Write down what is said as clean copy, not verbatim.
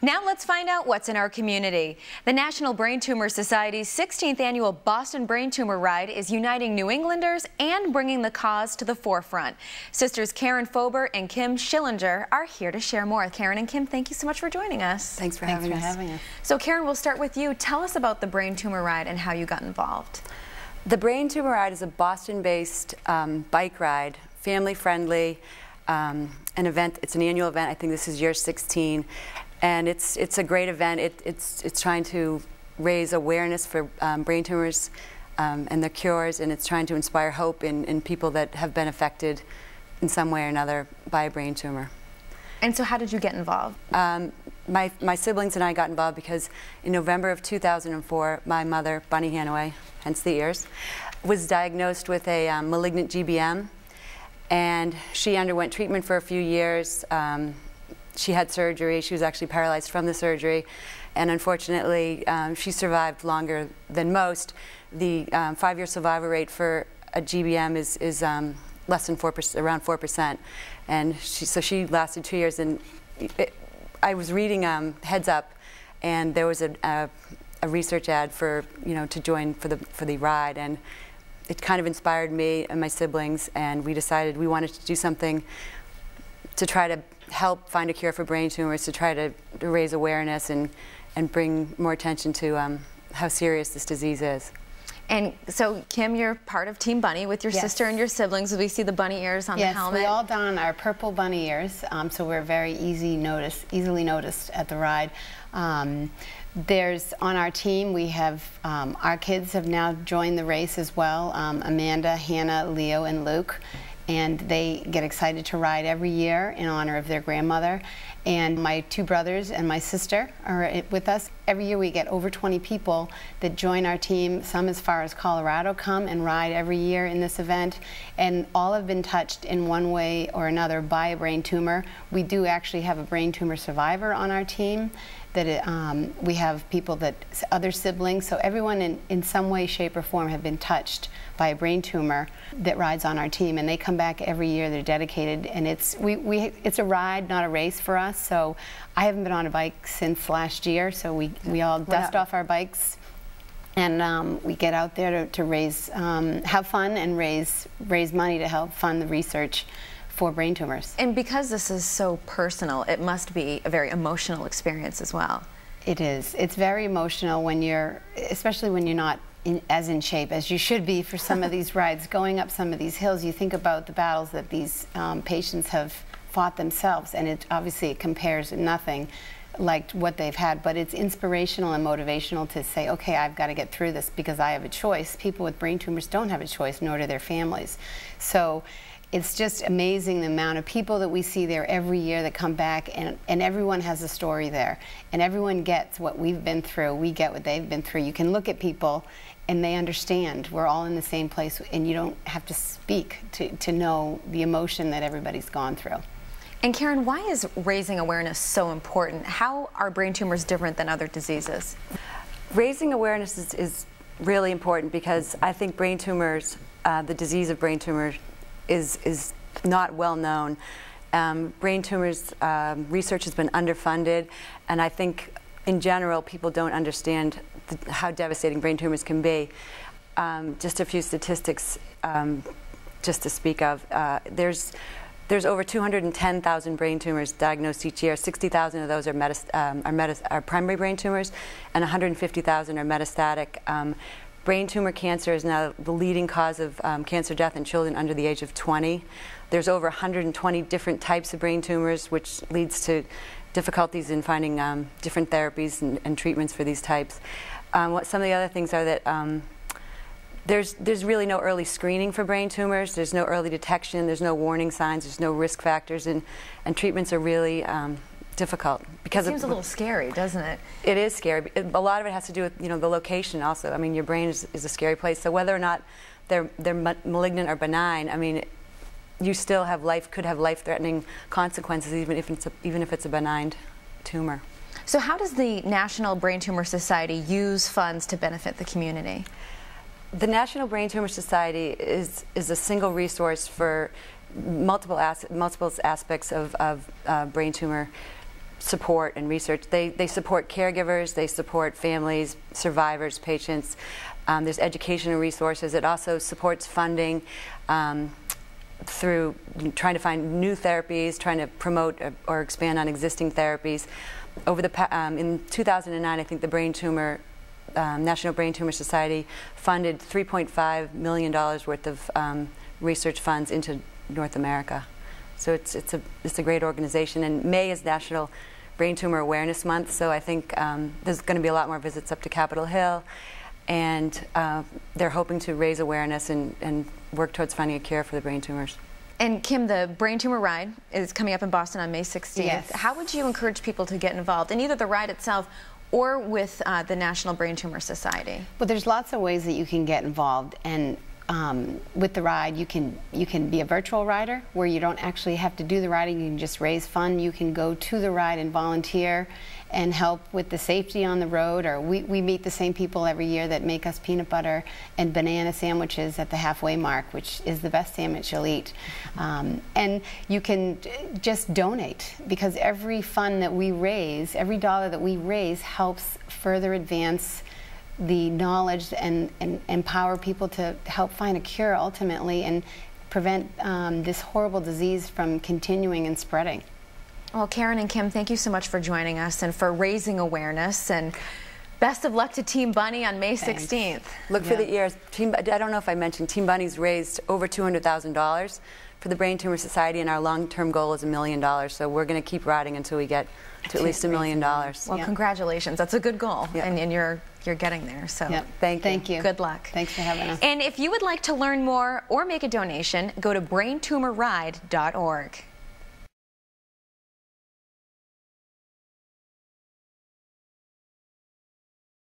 Now let's find out what's in our community. The National Brain Tumor Society's 16th annual Boston Brain Tumor Ride is uniting New Englanders and bringing the cause to the forefront. Sisters Karen Fober and Kim Schillinger are here to share more. Karen and Kim, thank you so much for joining us. Thanks for having us. So Karen, we'll start with you. Tell us about the Brain Tumor Ride and how you got involved. The Brain Tumor Ride is a Boston-based bike ride, family-friendly, an event. It's an annual event. I think this is year 16. And it's a great event. It's trying to raise awareness for brain tumors and their cures, and it's trying to inspire hope in people that have been affected in some way or another by a brain tumor. And so how did you get involved? My siblings and I got involved because in November of 2004, my mother, Bunny Hanaway, hence the ears, was diagnosed with a malignant GBM, and she underwent treatment for a few years. She had surgery. She was actually paralyzed from the surgery, and unfortunately she survived longer than most. The 5-year survival rate for a GBM is less than 4%, around 4%, and so she lasted 2 years. And I was reading Heads Up, and there was a research ad for to join for the ride, and it kind of inspired me and my siblings, and we decided we wanted to do something to try to help find a cure for brain tumors, to try to raise awareness and bring more attention to how serious this disease is. And so, Kim, you're part of Team Bunny with your sister and your siblings. We see the bunny ears on the helmet. Yes, we all don our purple bunny ears, so we're very easily noticed at the ride. There's on our team, we have our kids have now joined the race as well. Amanda, Hannah, Leo, and Luke. And they get excited to ride every year in honor of their grandmother. And my 2 brothers and my sister are with us. Every year we get over 20 people that join our team. Some as far as Colorado come and ride every year in this event. And all have been touched in one way or another by a brain tumor. We do actually have a brain tumor survivor on our team. We have people other siblings, so everyone in some way, shape, or form have been touched by a brain tumor that rides on our team, and they come back every year. They're dedicated, and it's a ride, not a race for us. So I haven't been on a bike since last year, so we all dust off our bikes, and we get out there to raise, have fun, and raise money to help fund the research for brain tumors. And because this is so personal, it must be a very emotional experience as well. It is. It's very emotional when especially when you're not as in shape as you should be for some of these rides. Going up some of these hills, you think about the battles that these patients have fought themselves, and obviously it compares nothing like what they've had, but it's inspirational and motivational to say, okay, I've got to get through this because I have a choice. People with brain tumors don't have a choice, nor do their families. So it's just amazing the amount of people that we see there every year that come back, and everyone has a story there. And everyone gets what we've been through. We get what they've been through. You can look at people and they understand. We're all in the same place, and you don't have to speak to know the emotion that everybody's gone through. And Karen, why is raising awareness so important? How are brain tumors different than other diseases? Raising awareness is really important because I think brain tumors, the disease of brain tumors, is not well known. Brain tumors research has been underfunded, and I think in general people don't understand how devastating brain tumors can be. Just a few statistics just to speak of. There's over 210,000 brain tumors diagnosed each year. 60,000 of those are primary brain tumors, and 150,000 are metastatic. Brain tumor cancer is now the leading cause of cancer death in children under the age of 20. There's over 120 different types of brain tumors, which leads to difficulties in finding different therapies and treatments for these types. Some of the other things are that there's really no early screening for brain tumors. There's no early detection. There's no warning signs. There's no risk factors, and treatments are really difficult because it seems a little scary, doesn't it? It is scary. A lot of it has to do with the location also. I mean, your brain is a scary place. So whether or not they're malignant or benign, I mean, you still could have life-threatening consequences even if it's a benign tumor. So how does the National Brain Tumor Society use funds to benefit the community? The National Brain Tumor Society is a single resource for multiple aspects of brain tumor support and research. They support caregivers, they support families, survivors, patients. There's educational resources. It also supports funding through trying to find new therapies, trying to promote or expand on existing therapies. Over the in 2009, I think the National Brain Tumor Society funded $3.5 million worth of research funds into North America. So it's a great organization, and May is National Brain Tumor Awareness Month, so I think there's going to be a lot more visits up to Capitol Hill, and they're hoping to raise awareness and work towards finding a cure for the brain tumors. And Kim, the Brain Tumor Ride is coming up in Boston on May 16th. Yes. How would you encourage people to get involved in either the ride itself or with the National Brain Tumor Society? Well, there's lots of ways that you can get involved, and with the ride, you can be a virtual rider where you don't actually have to do the riding. You can just raise funds. You can go to the ride and volunteer and help with the safety on the road. Or we meet the same people every year that make us peanut butter and banana sandwiches at the halfway mark, which is the best sandwich you'll eat. And you can just donate, because every fund that we raise, every dollar that we raise, helps further advance the knowledge and empower people to help find a cure ultimately and prevent this horrible disease from continuing and spreading. Well, Karen and Kim, thank you so much for joining us and for raising awareness, and best of luck to Team Bunny on May 16th. Look for the ears. I don't know if I mentioned, Team Bunny's raised over $200,000 for the Brain Tumor Society, and our long-term goal is $1 million. So we're going to keep riding until we get to at least $1 million. Well, congratulations. That's a good goal, and you're getting there. So thank you. Good luck. Thanks for having us. And if you would like to learn more or make a donation, go to braintumorride.org.